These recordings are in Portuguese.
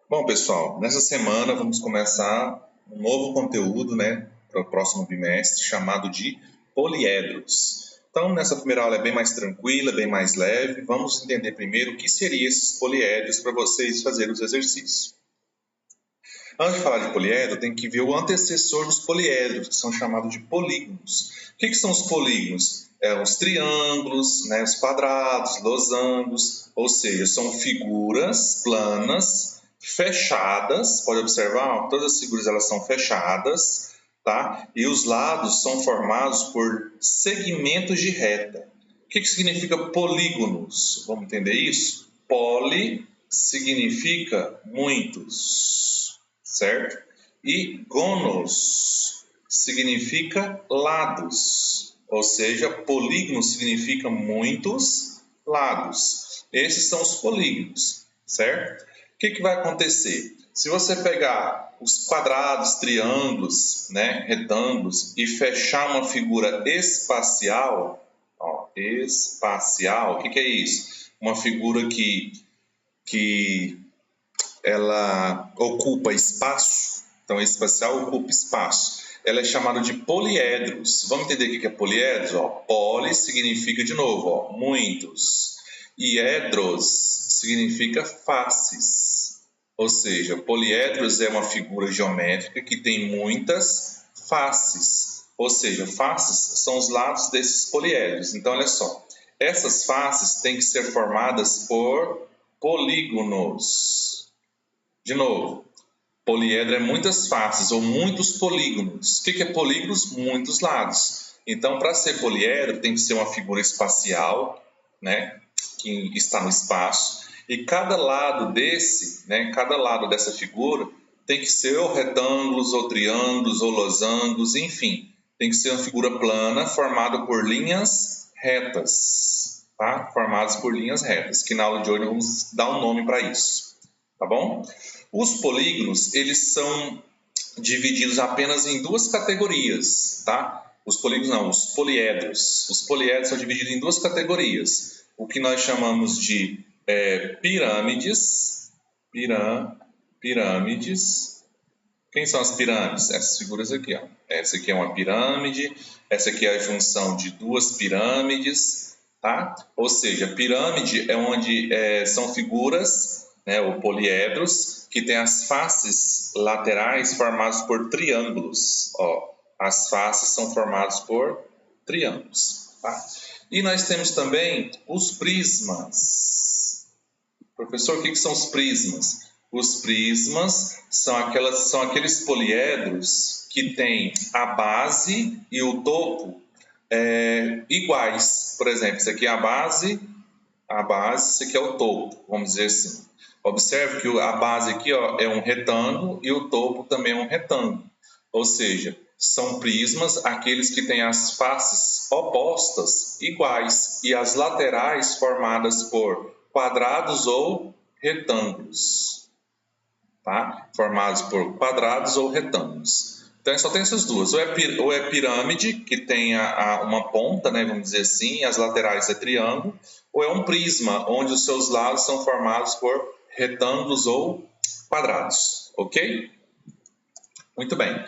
Bom, pessoal, nessa semana vamos começar um novo conteúdo, para o próximo bimestre, chamado de poliedros. Então, nessa primeira aula é bem mais tranquila, bem mais leve. Vamos entender primeiro o que seriam esses poliedros para vocês fazerem os exercícios. Antes de falar de poliedro, tem que ver o antecessor dos poliedros, que são chamados de polígonos. O que são os polígonos? Os triângulos, os quadrados, losangos, ou seja, são figuras planas, fechadas. Pode observar, todas as figuras elas são fechadas, tá? E os lados são formados por segmentos de reta. O que significa polígonos? Vamos entender isso? Poli significa muitos, certo? E gonos significa lados, ou seja, polígono significa muitos lados. Esses são os polígonos, certo? O que vai acontecer? Se você pegar os quadrados, triângulos, retângulos e fechar uma figura espacial, espacial, o que é isso? Uma figura que ela ocupa espaço, então espacial ocupa espaço. Ela é chamada de poliedros. Vamos entender o que é poliedros? Poli significa, de novo, muitos. E edros significa faces. Ou seja, poliedros é uma figura geométrica que tem muitas faces. Ou seja, faces são os lados desses poliedros. Então, olha só. Essas faces têm que ser formadas por polígonos. De novo, poliedro é muitas faces ou muitos polígonos. O que é polígonos? Muitos lados. Então, para ser poliedro, tem que ser uma figura espacial, que está no espaço. E cada lado dessa figura tem que ser ou retângulos, ou triângulos, ou losangos, enfim. Tem que ser uma figura plana formada por linhas retas, tá? Formadas por linhas retas, que na aula de hoje vamos dar um nome para isso, tá bom? Os polígonos, eles são divididos apenas em duas categorias, tá? Os polígonos não, os poliedros. Os poliedros são divididos em duas categorias. O que nós chamamos de pirâmides. Pirâmides. Quem são as pirâmides? Essas figuras aqui, ó. Essa aqui é uma pirâmide, essa aqui é a junção de duas pirâmides, tá? Ou seja, pirâmide é onde são figuras, ou poliedros, que tem as faces laterais formadas por triângulos. As faces são formadas por triângulos, tá? E nós temos também os prismas. Professor, o que são os prismas? Os prismas são aqueles poliedros que têm a base e o topo iguais. Por exemplo, isso aqui é a base, isso aqui é o topo, vamos dizer assim. Observe que a base aqui é um retângulo e o topo também é um retângulo. Ou seja, são prismas aqueles que têm as faces opostas iguais e as laterais formadas por quadrados ou retângulos. Tá? Formados por quadrados ou retângulos. Então, só tem essas duas. Ou é pirâmide, que tem uma ponta, vamos dizer assim, e as laterais é triângulo. Ou é um prisma, onde os seus lados são formados por retângulos ou quadrados. Ok? Muito bem.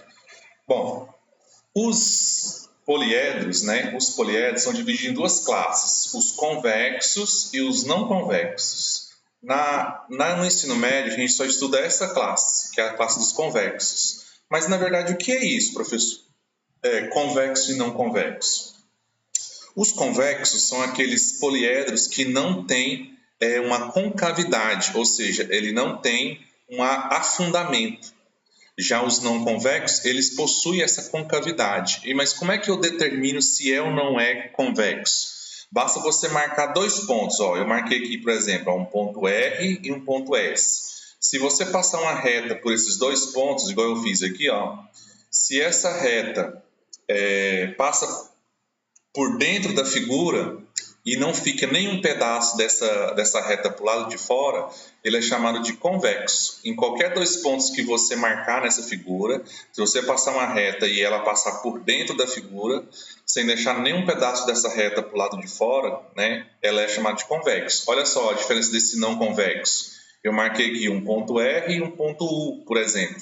Bom, os poliedros são divididos em duas classes, os convexos e os não convexos. No ensino médio, a gente só estuda essa classe, que é a classe dos convexos. Mas, na verdade, o que é isso, professor? Convexo e não convexo. Os convexos são aqueles poliedros que não têm uma concavidade, ou seja, ele não tem um afundamento. Já os não convexos, eles possuem essa concavidade. Mas como é que eu determino se é ou não é convexo? Basta você marcar dois pontos. Eu marquei aqui, por exemplo, um ponto R e um ponto S. Se você passar uma reta por esses dois pontos, igual eu fiz aqui, se essa reta passa por dentro da figura e não fica nenhum pedaço dessa reta para o lado de fora, ele é chamado de convexo. Em qualquer dois pontos que você marcar nessa figura, se você passar uma reta e ela passar por dentro da figura, sem deixar nenhum pedaço dessa reta para o lado de fora, ela é chamada de convexo. Olha só a diferença desse não convexo. Eu marquei aqui um ponto R e um ponto U, por exemplo.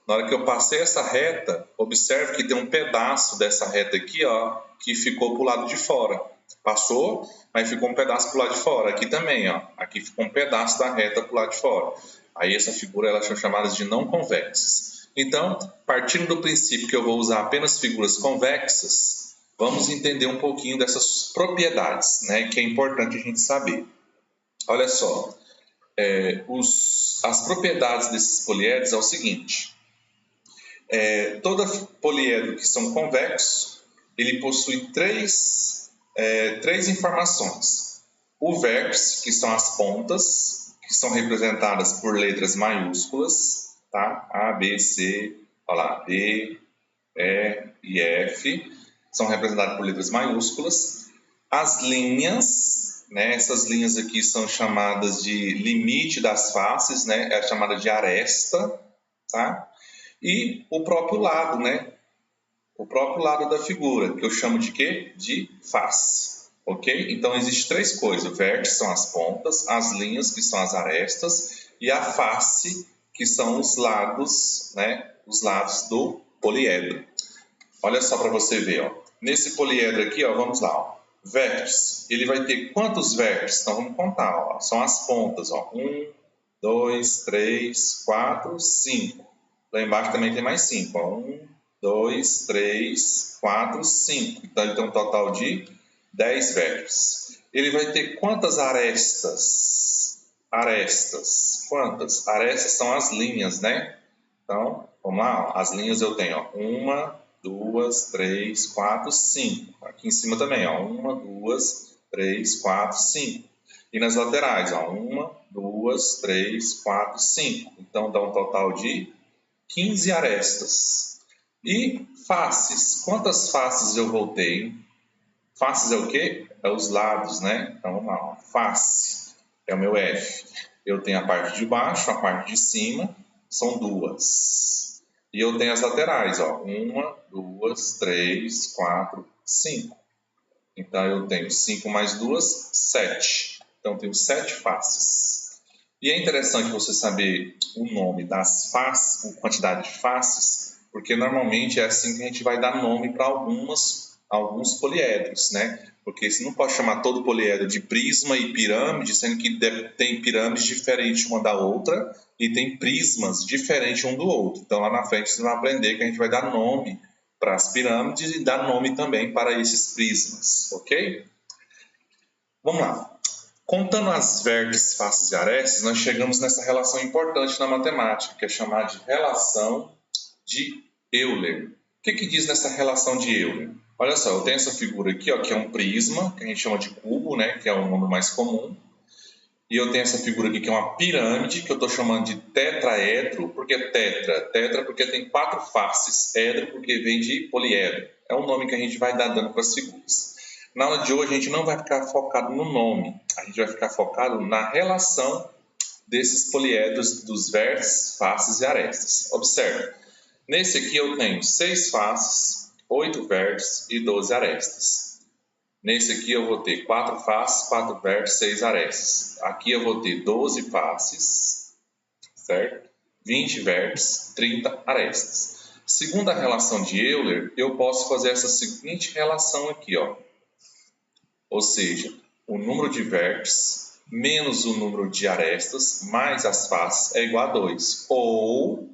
Na hora que eu passei essa reta, observe que tem um pedaço dessa reta aqui, ó, que ficou para o lado de fora. Passou, mas ficou um pedaço para o lado de fora. Aqui também, ó, aqui ficou um pedaço da reta para o lado de fora. Aí essa figura, elas são chamadas de não convexas. Então, partindo do princípio que eu vou usar apenas figuras convexas, vamos entender um pouquinho dessas propriedades, né, que é importante a gente saber. Olha só, as propriedades desses poliedros é o seguinte. Todo poliedro que são convexos, ele possui três informações. O vértice, que são as pontas, que são representadas por letras maiúsculas, tá? A, B, C, olha lá, D, E e F, são representadas por letras maiúsculas. As linhas, né? Essas linhas aqui são chamadas de limite das faces, né? É chamada de aresta, tá? E o próprio lado, né? O próprio lado da figura, que eu chamo de quê? De face, ok? Então, existem três coisas. O vértice são as pontas, as linhas, que são as arestas, e a face, que são os lados, né? Os lados do poliedro. Olha só para você ver, ó. Nesse poliedro aqui, ó, vamos lá, ó. Vértice, ele vai ter quantos vértices? Então, vamos contar, ó. São as pontas, ó. 1, 2, 3, 4, 5. Lá embaixo também tem mais 5. 1, 2, 3, 4, 5. Então, ele tem um total de 10 vértices. Ele vai ter quantas arestas? Arestas. Quantas? Arestas são as linhas, né? Então, vamos lá. Ó. As linhas eu tenho, ó. 1, 2, 3, 4, 5. Aqui em cima também, ó. 1, 2, 3, 4, 5. E nas laterais, ó. 1, 2, 3, 4, 5. Então, dá um total de 15 arestas. E faces. Quantas faces eu vou ter? Faces é o quê? É os lados, né? Então, vamos lá. Ó. Face é o meu F. Eu tenho a parte de baixo, a parte de cima. São 2. E eu tenho as laterais, ó. 1, 2, 3, 4, 5. Então, eu tenho 5 mais 2, 7. Então, eu tenho 7 faces. E é interessante você saber o nome das faces, a quantidade de faces, porque normalmente é assim que a gente vai dar nome para alguns poliedros, né? Porque você não pode chamar todo poliedro de prisma e pirâmide, sendo que tem pirâmides diferentes uma da outra e tem prismas diferentes um do outro. Então, lá na frente você vai aprender que a gente vai dar nome para as pirâmides e dar nome também para esses prismas, ok? Vamos lá. Contando as vértices, faces e arestas, nós chegamos nessa relação importante na matemática, que é chamada de relação de Euler. O que diz nessa relação de Euler? Olha só, eu tenho essa figura aqui, ó, que é um prisma, que a gente chama de cubo, né, que é o nome mais comum. E eu tenho essa figura aqui, que é uma pirâmide, que eu estou chamando de tetraedro. Por que tetra? Tetra porque tem 4 faces. Edro porque vem de poliedro. É o nome que a gente vai dar dando para as figuras. Na aula de hoje, a gente não vai ficar focado no nome. A gente vai ficar focado na relação desses poliedros dos vértices, faces e arestas. Observe. Nesse aqui eu tenho 6 faces, 8 vértices e 12 arestas. Nesse aqui eu vou ter 4 faces, 4 vértices, 6 arestas. Aqui eu vou ter 12 faces, certo? 20 vértices, 30 arestas. Segundo a relação de Euler, eu posso fazer essa seguinte relação aqui, ó. Ou seja, o número de vértices menos o número de arestas mais as faces é igual a 2. Ou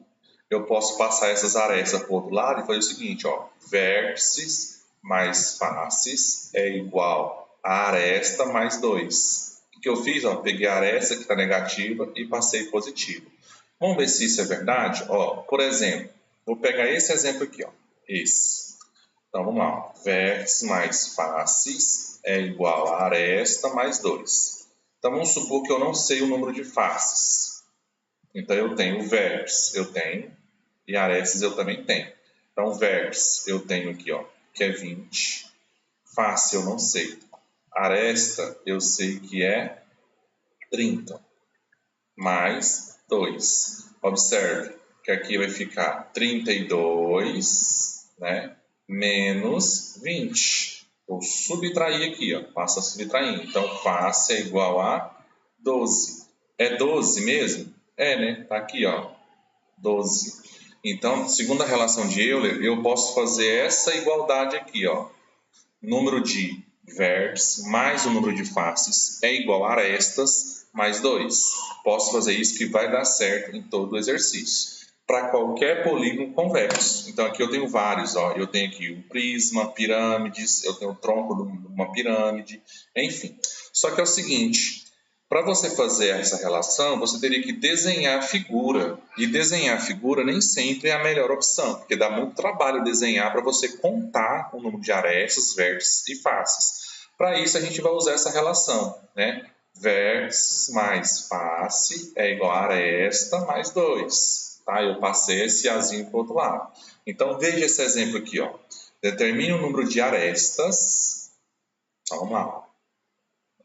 eu posso passar essas arestas para o outro lado e fazer o seguinte, ó. Vértices mais faces é igual a aresta mais 2. O que eu fiz? Ó, peguei a aresta que está negativa e passei positiva. Vamos ver se isso é verdade? Ó, por exemplo, vou pegar esse exemplo aqui. Ó, esse. Então, vamos lá. Ó. Vértices mais faces é igual a aresta mais 2. Então, vamos supor que eu não sei o número de faces. Então, eu tenho vértice, eu tenho, e arestas eu também tenho. Então, vértice eu tenho aqui, ó, que é 20. Face eu não sei. Aresta eu sei que é 30. Mais 2. Observe que aqui vai ficar 32, né? Menos 20. Vou subtrair aqui, ó. Passa subtraindo. Então, face é igual a 12. É 12 mesmo? É, né? Tá aqui, ó. 12. Então, segundo a relação de Euler, eu posso fazer essa igualdade aqui, ó. Número de vértices mais o número de faces é igual a arestas mais 2. Posso fazer isso que vai dar certo em todo o exercício. Para qualquer polígono convexo. Então, aqui eu tenho vários. Ó. Eu tenho aqui um prisma, pirâmides, eu tenho o tronco de uma pirâmide, enfim. Só que é o seguinte, para você fazer essa relação, você teria que desenhar a figura. E desenhar a figura nem sempre é a melhor opção, porque dá muito trabalho desenhar para você contar o número de arestas, vértices e faces. Para isso, a gente vai usar essa relação, né? Vértices mais face é igual a aresta mais 2. Tá? Eu passei esse azinho para o outro lado. Então, veja esse exemplo aqui. Ó. Determine o número de arestas. Então, vamos lá.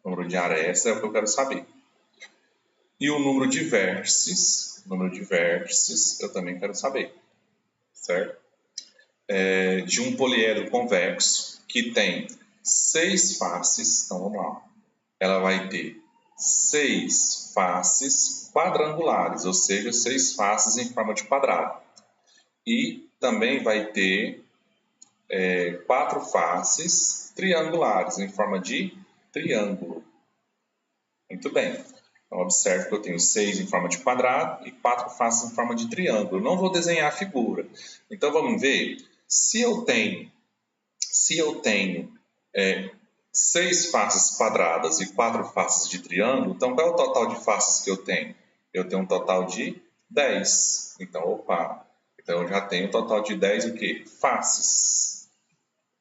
O número de arestas é o que eu quero saber. E o número de vértices. O número de vértices eu também quero saber. Certo? De um poliedro convexo que tem 6 faces. Então, vamos lá. Ela vai ter 6 faces quadrangulares, ou seja, 6 faces em forma de quadrado. E também vai ter 4 faces triangulares, em forma de triângulo. Muito bem. Então, observe que eu tenho 6 em forma de quadrado e 4 faces em forma de triângulo. Não vou desenhar a figura. Então, vamos ver. Se eu tenho 6 faces quadradas e 4 faces de triângulo, então qual é o total de faces que eu tenho? Eu tenho um total de 10. Então, então eu já tenho um total de 10 o quê? Faces.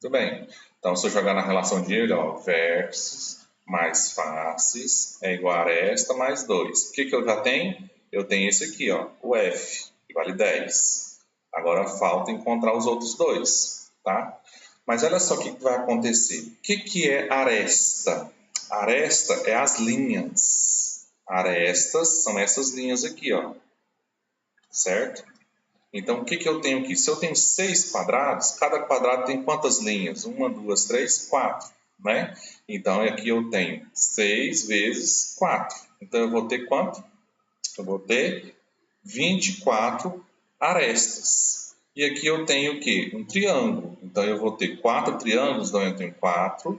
Muito bem. Então, se eu jogar na relação de Euler, ó, vértices mais faces é igual a aresta mais 2. O que eu já tenho? Eu tenho esse aqui, ó, o F, que vale 10. Agora falta encontrar os outros dois, tá? Mas olha só o que vai acontecer. O que é aresta? Aresta é as linhas. Arestas são essas linhas aqui, ó. Certo? Então, o que eu tenho aqui? Se eu tenho 6 quadrados, cada quadrado tem quantas linhas? 1, 2, 3, 4, né? Então, aqui eu tenho 6 vezes 4. Então, eu vou ter quanto? Eu vou ter 24 arestas. E aqui eu tenho o quê? Um triângulo. Então, eu vou ter 4 triângulos, então eu tenho 4,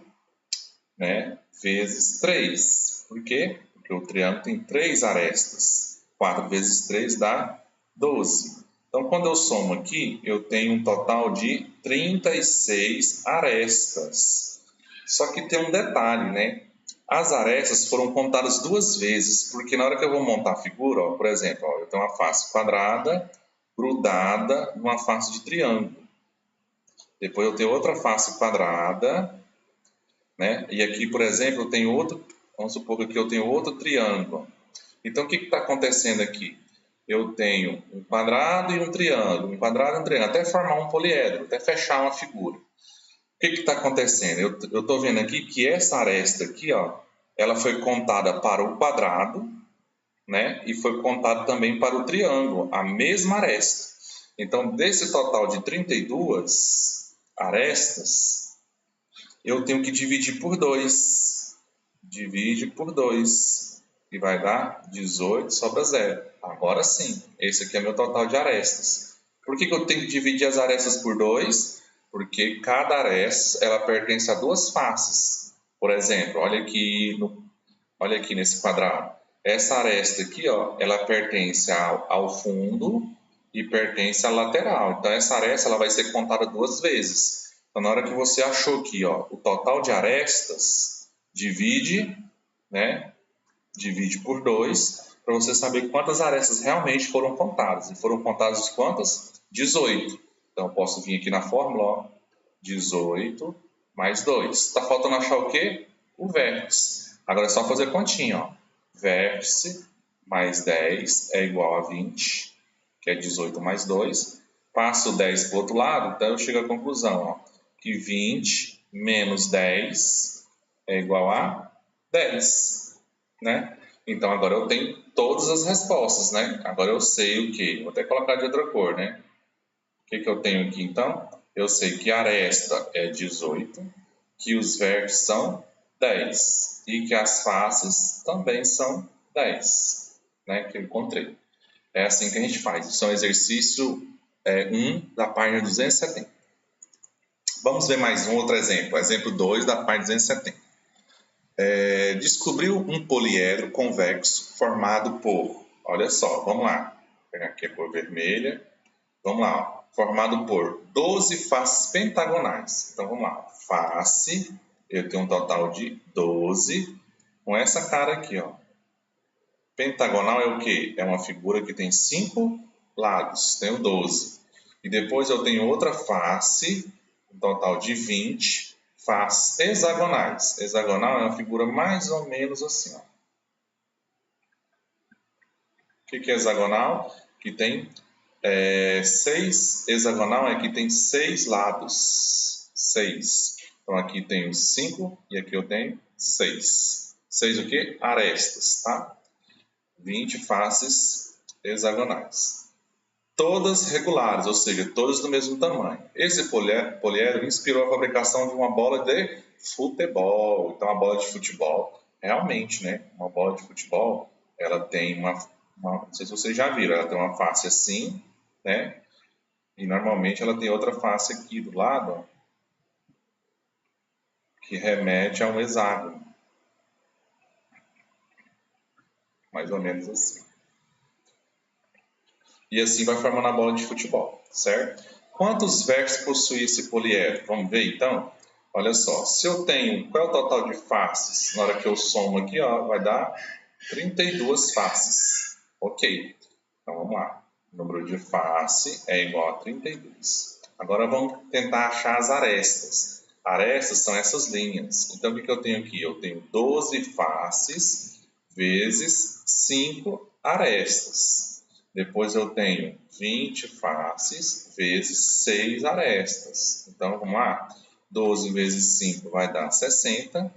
né, vezes 3. Por quê? Porque o triângulo tem 3 arestas. 4 vezes 3 dá 12. Então, quando eu somo aqui, eu tenho um total de 36 arestas. Só que tem um detalhe, né? As arestas foram contadas 2 vezes, porque na hora que eu vou montar a figura, ó, por exemplo, ó, eu tenho uma face quadrada grudada numa face de triângulo. Depois eu tenho outra face quadrada, né? E aqui, por exemplo, eu tenho outro, vamos supor que aqui eu tenho outro triângulo. Então, o que está acontecendo aqui? Eu tenho um quadrado e um triângulo, um quadrado e um triângulo, até formar um poliedro, até fechar uma figura. O que está acontecendo? Eu estou vendo aqui que essa aresta aqui, ó, ela foi contada para o quadrado, né? E foi contada também para o triângulo, a mesma aresta. Então, desse total de 32 arestas, eu tenho que dividir por 2. Divide por 2. E vai dar 18, sobra 0. Agora sim, esse aqui é meu total de arestas. Por que eu tenho que dividir as arestas por 2? Porque cada aresta ela pertence a 2 faces. Por exemplo, olha aqui nesse quadrado. Essa aresta aqui, ó, ela pertence ao fundo e pertence à lateral. Então, essa aresta ela vai ser contada 2 vezes. Então, na hora que você achou aqui, ó, o total de arestas, divide, né? Divide por 2, para você saber quantas arestas realmente foram contadas. E foram contadas quantas? 18. Então, eu posso vir aqui na fórmula, ó, 18 mais 2. Está faltando achar o quê? O vértice. Agora é só fazer continha, ó. Vértice mais 10 é igual a 20, que é 18 mais 2. Passo 10 para o outro lado, então eu chego à conclusão, ó, que 20 menos 10 é igual a 10. Né? Então, agora eu tenho todas as respostas, né? Agora eu sei o que? Vou até colocar de outra cor, né? O que eu tenho aqui, então? Eu sei que a aresta é 18, que os vértices são 10 e que as faces também são 10. né, que eu encontrei. É assim que a gente faz. Isso é um exercício 1 da página 270. Vamos ver mais um outro exemplo. Exemplo 2 da página 270. Descobriu um poliedro convexo formado por... Olha só, vamos lá. Vou pegar aqui a cor vermelha. Vamos lá. Ó. Formado por 12 faces pentagonais. Então, vamos lá. Face, eu tenho um total de 12. Com essa cara aqui, ó. Pentagonal é o quê? É uma figura que tem 5 lados. Tenho 12. E depois eu tenho outra face, um total de 20 faces hexagonais. Hexagonal é uma figura mais ou menos assim. Ó. O que é hexagonal? Que tem 6. Hexagonal é que tem 6 lados. 6. Então aqui tenho 5 e aqui eu tenho 6. 6 o quê? Arestas, tá? 20 faces hexagonais. Todas regulares, ou seja, todas do mesmo tamanho. Esse poliedro inspirou a fabricação de uma bola de futebol. Então, a bola de futebol, realmente, né? Uma bola de futebol, ela tem não sei se vocês já viram, ela tem uma face assim, né? E normalmente ela tem outra face aqui do lado, ó, que remete a um hexágono. Mais ou menos assim. E assim vai formando a bola de futebol, certo? Quantos vértices possui esse poliedro? Vamos ver então? Olha só, se eu tenho... Qual é o total de faces? Na hora que eu somo aqui, ó, vai dar 32 faces. Ok. Então vamos lá. O número de face é igual a 32. Agora vamos tentar achar as arestas. Arestas são essas linhas. Então o que eu tenho aqui? Eu tenho 12 faces vezes 5 arestas. Depois eu tenho 20 faces vezes 6 arestas. Então, vamos lá. 12 vezes 5 vai dar 60.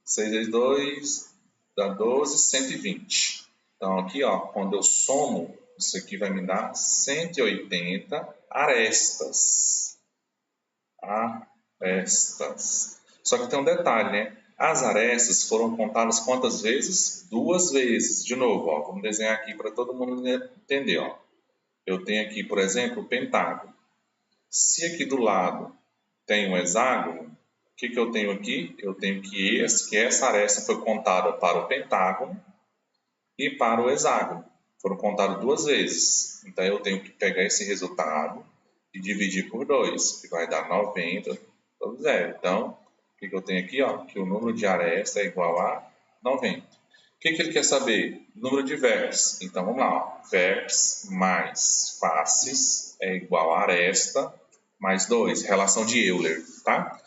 6 vezes 2 dá 12, 120. Então, aqui, ó, quando eu somo, isso aqui vai me dar 180 arestas. Arestas. Só que tem um detalhe, né? As arestas foram contadas quantas vezes? 2 vezes. De novo, ó, vamos desenhar aqui para todo mundo entender. Ó. Eu tenho aqui, por exemplo, o pentágono. Se aqui do lado tem um hexágono, o que eu tenho aqui? Eu tenho que essa aresta foi contada para o pentágono e para o hexágono. Foram contados 2 vezes. Então, eu tenho que pegar esse resultado e dividir por 2, que vai dar 90 sobre 0. Então, o que eu tenho aqui? Ó, que o número de arestas é igual a 90. O que ele quer saber? Número de vértices. Então, vamos lá. Ó. Vértices mais faces é igual a aresta mais 2. Relação de Euler, tá?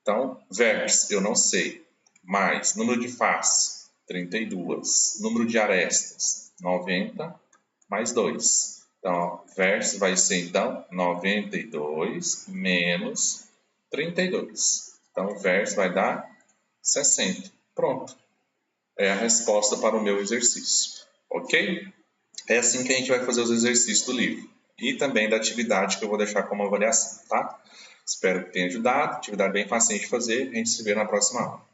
Então, vértices eu não sei. Mais número de faces, 32. Número de arestas, 90 mais 2. Então, ó, vértices vai ser, então, 92 menos 32. Então, o vértice vai dar 60. Pronto. É a resposta para o meu exercício. Ok? É assim que a gente vai fazer os exercícios do livro. E também da atividade que eu vou deixar como avaliação, tá? Espero que tenha ajudado. Atividade bem fácil de fazer. A gente se vê na próxima aula.